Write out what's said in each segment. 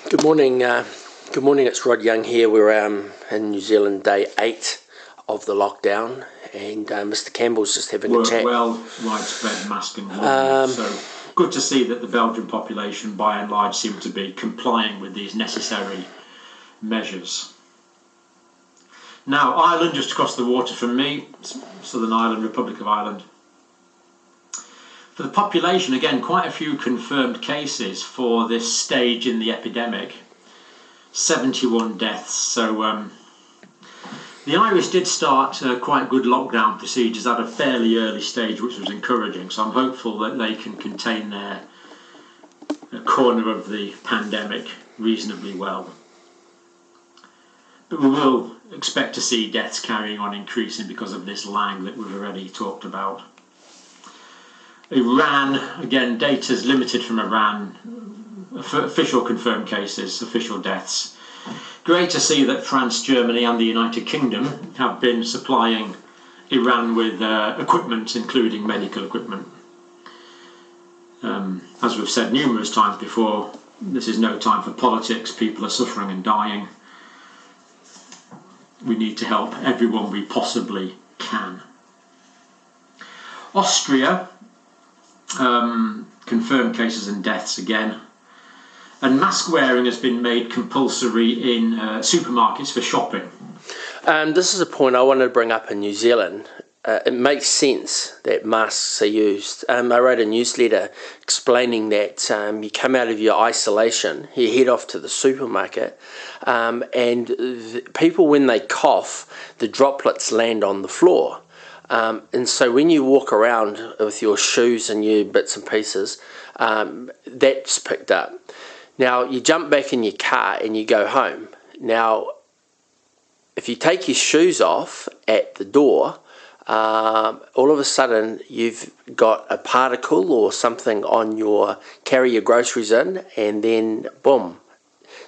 Good morning. Good morning. It's Rod Young here. We're in New Zealand, day 8 of the lockdown, and Mr. Campbell's just having a chat. Well, widespread masking. So good to see that the Belgian population, by and large, seem to be complying with these necessary measures. Now, Ireland, just across the water from me, Southern Ireland, Republic of Ireland. For the population, again, quite a few confirmed cases for this stage in the epidemic. 71 deaths. So the Irish did start quite good lockdown procedures at a fairly early stage, which was encouraging. So I'm hopeful that they can contain their corner of the pandemic reasonably well. But we will expect to see deaths carrying on increasing because of this lag that we've already talked about. Iran, again, data is limited from Iran. Official confirmed cases, official deaths. Great to see that France, Germany and the United Kingdom have been supplying Iran with equipment, including medical equipment. As we've said numerous times before, this is no time for politics. People are suffering and dying. We need to help everyone we possibly can. Austria, confirmed cases and deaths again. And mask wearing has been made compulsory in supermarkets for shopping. This is a point I wanted to bring up in New Zealand. It makes sense that masks are used. I wrote a newsletter explaining that you come out of your isolation, you head off to the supermarket, and people, when they cough, the droplets land on the floor. And so when you walk around with your shoes and your bits and pieces, that's picked up. Now, you jump back in your car and you go home. Now, if you take your shoes off at the door, all of a sudden you've got a particle or something on carry your groceries in, and then boom.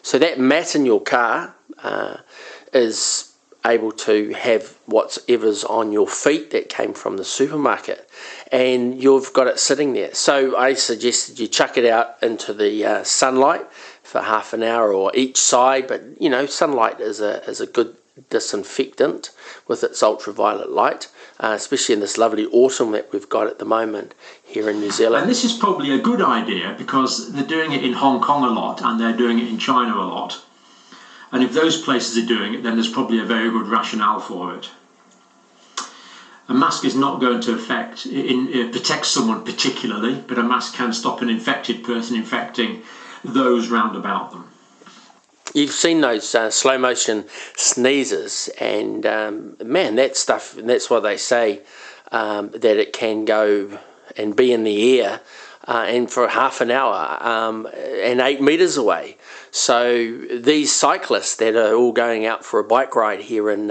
So that mat in your car is able to have whatever's on your feet that came from the supermarket, and you've got it sitting there. So I suggested you chuck it out into the sunlight for half an hour or each side, but you know, sunlight is a good disinfectant with its ultraviolet light, especially in this lovely autumn that we've got at the moment here in New Zealand. And this is probably a good idea because they're doing it in Hong Kong a lot and they're doing it in China a lot. And if those places are doing it, then there's probably a very good rationale for it. A mask is not going to protect someone particularly, but a mask can stop an infected person infecting those round about them. You've seen those slow motion sneezes, and man, that stuff, and that's why they say that it can go and be in the air and for half an hour and 8 meters away. So these cyclists that are all going out for a bike ride here and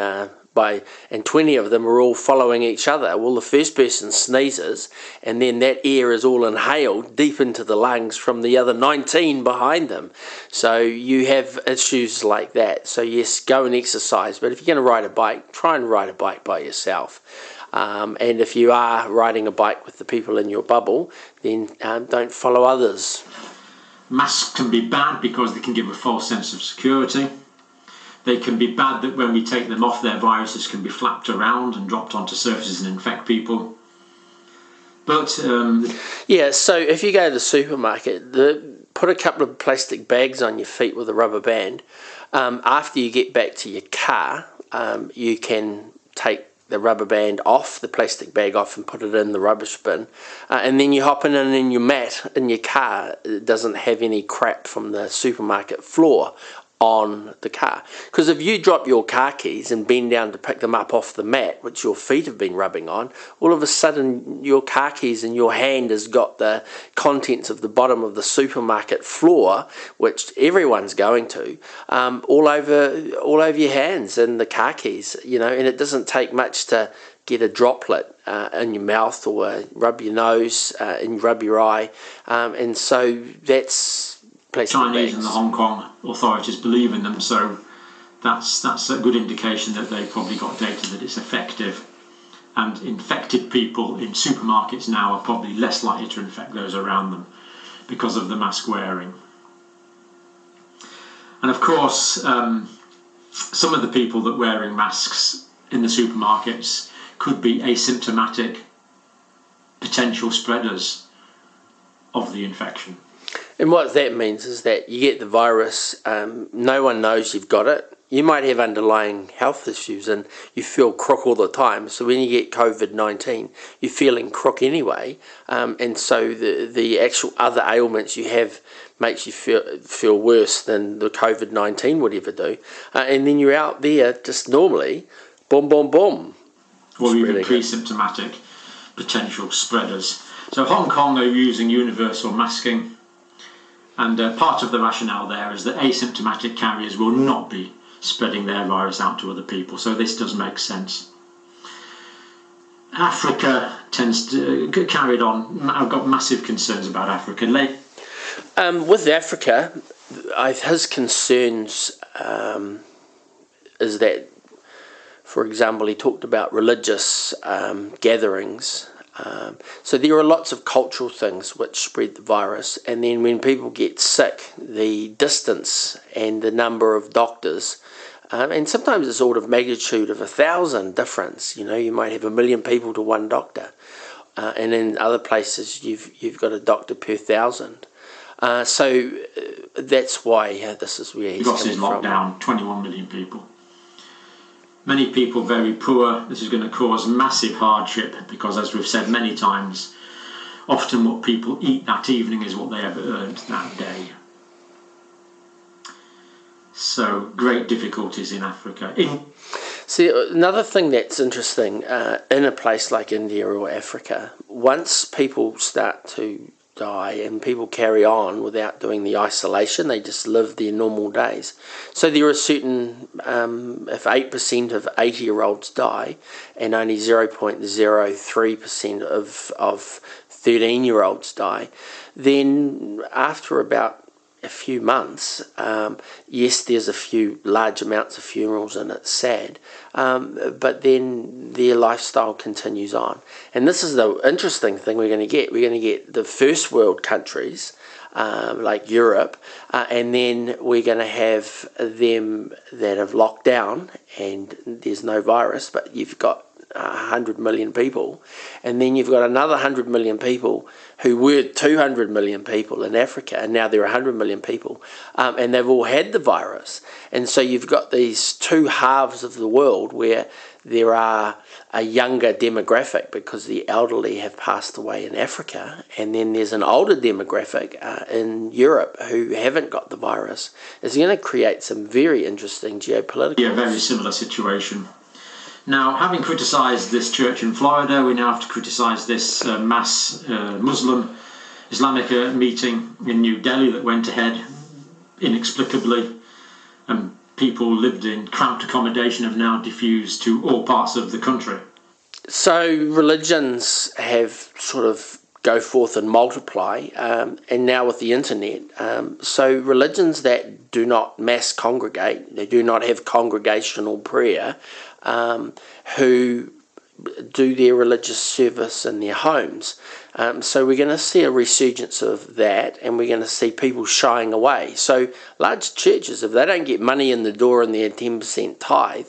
20 of them are all following each other. Well, the first person sneezes, and then that air is all inhaled deep into the lungs from the other 19 behind them. So you have issues like that. So yes, go and exercise, but if you're going to ride a bike, try and ride a bike by yourself. And if you are riding a bike with the people in your bubble, then don't follow others. Masks can be bad because they can give a false sense of security. They can be bad that when we take them off, their viruses can be flapped around and dropped onto surfaces and infect people. But yeah, so if you go to the supermarket, put a couple of plastic bags on your feet with a rubber band. After you get back to your car, you can take the rubber band off, the plastic bag off, and put it in the rubbish bin. And then you hop in, and in your mat in your car, it doesn't have any crap from the supermarket floor on the car. Because if you drop your car keys and bend down to pick them up off the mat, which your feet have been rubbing on, all of a sudden your car keys in your hand has got the contents of the bottom of the supermarket floor, which everyone's going to, all over your hands and the car keys, you know. And it doesn't take much to get a droplet in your mouth, or rub your nose and rub your eye, and so that's Chinese and the Hong Kong authorities believe in them, so that's a good indication that they've probably got data that it's effective. And infected people in supermarkets now are probably less likely to infect those around them because of the mask wearing. And of course, some of the people that are wearing masks in the supermarkets could be asymptomatic potential spreaders of the infection. And what that means is that you get the virus, no one knows you've got it. You might have underlying health issues and you feel crook all the time. So when you get COVID-19, you're feeling crook anyway. And so the actual other ailments you have makes you feel worse than the COVID-19 would ever do. And then you're out there just normally, boom, boom, boom. Or even pre-symptomatic potential spreaders. So Hong Kong are using universal masking. And part of the rationale there is that asymptomatic carriers will not be spreading their virus out to other people. So this does make sense. Africa tends to get carried on. I've got massive concerns about Africa. With Africa, his concerns is that, for example, he talked about religious gatherings. So there are lots of cultural things which spread the virus, and then when people get sick, the distance and the number of doctors, and sometimes it's order of magnitude of 1,000 difference. You know, you might have 1 million people to one doctor, and in other places you've got a doctor per 1,000. So that's why this is where he's coming from. Lockdown, 21 million people. Many people very poor. This is going to cause massive hardship because, as we've said many times, often what people eat that evening is what they have earned that day. So great difficulties in Africa. See, another thing that's interesting in a place like India or Africa, once people start to die and people carry on without doing the isolation, they just live their normal days. So there are certain, if 8% of 80-year-olds die and only 0.03% of 13-year-olds die, then after about a few months, yes, there's a few large amounts of funerals and it's sad, but then their lifestyle continues on. And this is the interesting thing we're going to get. We're going to get the first world countries like Europe, and then we're going to have them that have locked down and there's no virus, but you've got 100 million people, and then you've got another 100 million people who were 200 million people in Africa, and now there are 100 million people, and they've all had the virus. And so you've got these two halves of the world where there are a younger demographic because the elderly have passed away in Africa, and then there's an older demographic in Europe who haven't got the virus. It's going to create some very interesting geopolitical... Yeah, very similar situation. Now, having criticised this church in Florida, we now have to criticise this mass Muslim Islamic meeting in New Delhi that went ahead inexplicably, and people lived in cramped accommodation have now diffused to all parts of the country. So religions have sort of go forth and multiply, and now with the internet, so religions that do not mass congregate, they do not have congregational prayer, who do their religious service in their homes. So we're going to see a resurgence of that, and we're going to see people shying away. So large churches, if they don't get money in the door and their 10% tithe,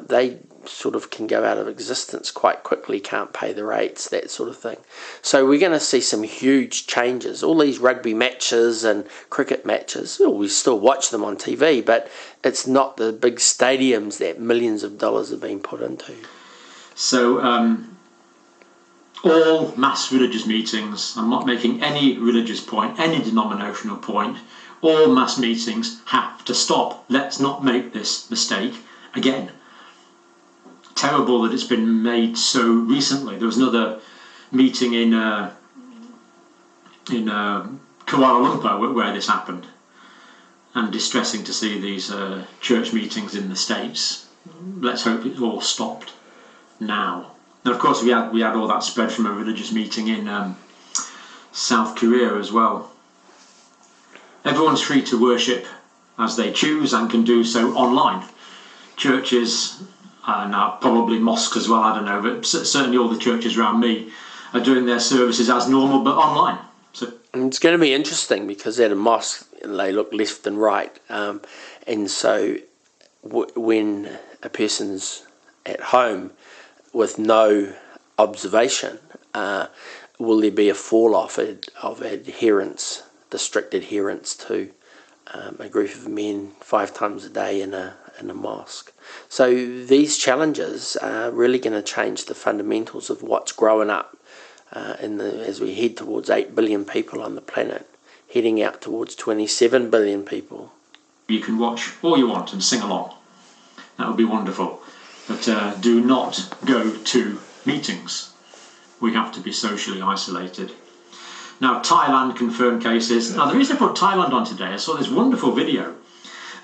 they sort of can go out of existence quite quickly, can't pay the rates, that sort of thing. So we're going to see some huge changes. All these rugby matches and cricket matches, we still watch them on TV, but it's not the big stadiums that millions of dollars have been put into. So all mass religious meetings, I'm not making any religious point, any denominational point, all mass meetings have to stop. Let's not make this mistake again. Terrible that it's been made so recently. There was another meeting in Kuala Lumpur where this happened, and distressing to see these church meetings in the States. Let's hope it's all stopped now. And of course we had all that spread from a religious meeting in South Korea as well. Everyone's free to worship as they choose and can do so online. Churches, now probably mosques as well, I don't know, but certainly all the churches around me are doing their services as normal but online. So it's going to be interesting because at a mosque they look left and right. And so when a person's at home with no observation, will there be a fall off of adherence, the strict adherence to a group of men 5 times a day in a mosque? So these challenges are really going to change the fundamentals of what's growing up as we head towards 8 billion people on the planet, heading out towards 27 billion people. You can watch all you want and sing along. That would be wonderful. But do not go to meetings. We have to be socially isolated. Now, Thailand confirmed cases. Now, the reason I put Thailand on today, I saw this wonderful video.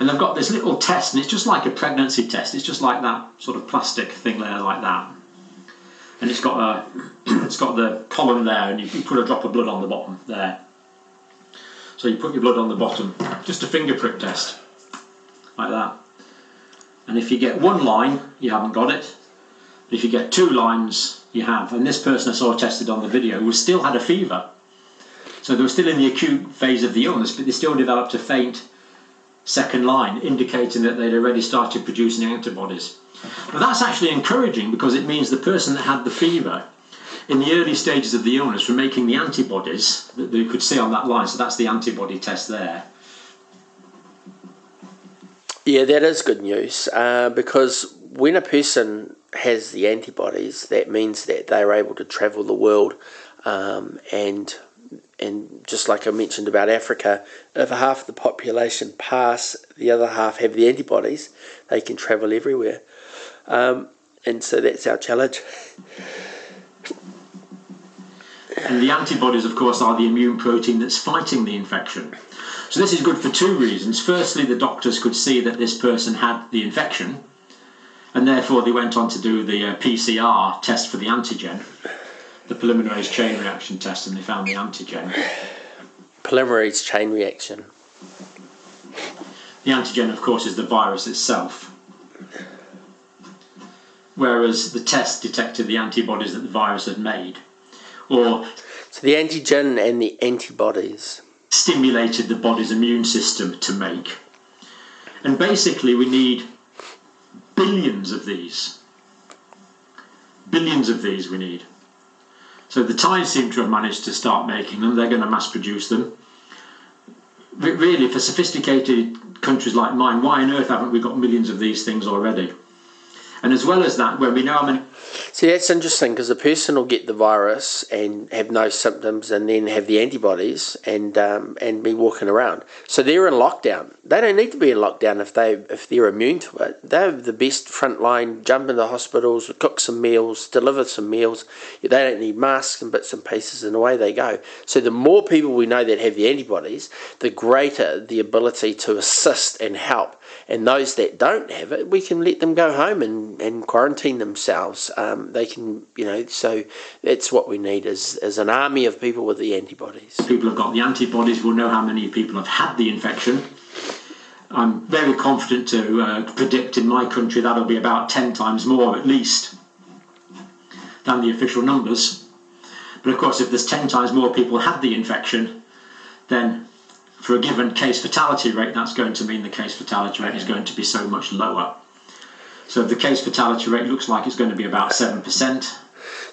And they've got this little test, and it's just like a pregnancy test. It's just like that sort of plastic thing there, like that. And it's got the column there, and you put a drop of blood on the bottom there. So you put your blood on the bottom, just a finger prick test, like that. And if you get 1 line, you haven't got it. But if you get 2 lines, you have. And this person I saw tested on the video still had a fever. So they were still in the acute phase of the illness, but they still developed a faint second line, indicating that they'd already started producing antibodies. Now that's actually encouraging, because it means the person that had the fever in the early stages of the illness were making the antibodies that you could see on that line. So that's the antibody test there. Yeah, that is good news, because when a person has the antibodies, that means that they're able to travel the world, and just like I mentioned about Africa, if half the population pass, the other half have the antibodies, they can travel everywhere. And so that's our challenge. And the antibodies, of course, are the immune protein that's fighting the infection. So this is good for 2 reasons. Firstly, the doctors could see that this person had the infection, and therefore they went on to do the PCR test for the antigen, the polymerase chain reaction test, and they found the antigen. Polymerase chain reaction. The antigen, of course, is the virus itself, whereas the test detected the antibodies that the virus had made. So the antigen and the antibodies stimulated the body's immune system to make. And basically we need billions of these. Billions of these we need. So the Thais seem to have managed to start making them. They're going to mass produce them. But really, for sophisticated countries like mine, why on earth haven't we got millions of these things already? And as well as that, when we know how many... See, that's interesting, because a person will get the virus and have no symptoms and then have the antibodies and be walking around. So they're in lockdown. They don't need to be in lockdown if they're immune to it. They're the best front line, jump into hospitals, cook some meals, deliver some meals. They don't need masks and bits and pieces, and away they go. So the more people we know that have the antibodies, the greater the ability to assist and help. And those that don't have it, we can let them go home and quarantine themselves. They can, so that's what we need is an army of people with the antibodies. People have got the antibodies. We'll know how many people have had the infection. I'm very confident to predict in my country that'll be about 10 times more at least than the official numbers. But of course, if there's 10 times more people had the infection, then for a given case fatality rate, that's going to mean the case fatality rate is going to be so much lower. So the case fatality rate looks like it's going to be about 7%.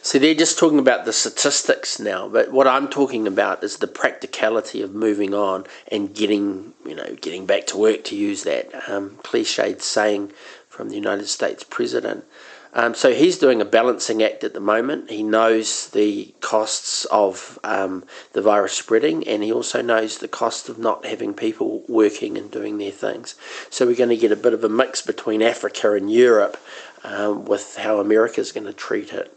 So they're just talking about the statistics now, but what I'm talking about is the practicality of moving on and getting back to work, to use that cliched saying from the United States president. So he's doing a balancing act at the moment. He knows the costs of the virus spreading, and he also knows the cost of not having people working and doing their things. So we're going to get a bit of a mix between Africa and Europe with how America's going to treat it.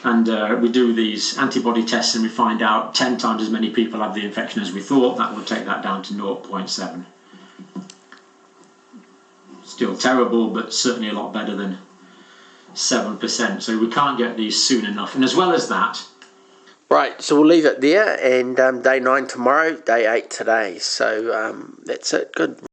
And we do these antibody tests and we find out 10 times as many people have the infection as we thought. That will take that down to 0.7. Still terrible, but certainly a lot better than 7%. So we can't get these soon enough. And as well as that... Right, so we'll leave it there, and day 9 tomorrow, day 8 today. So that's it. Good.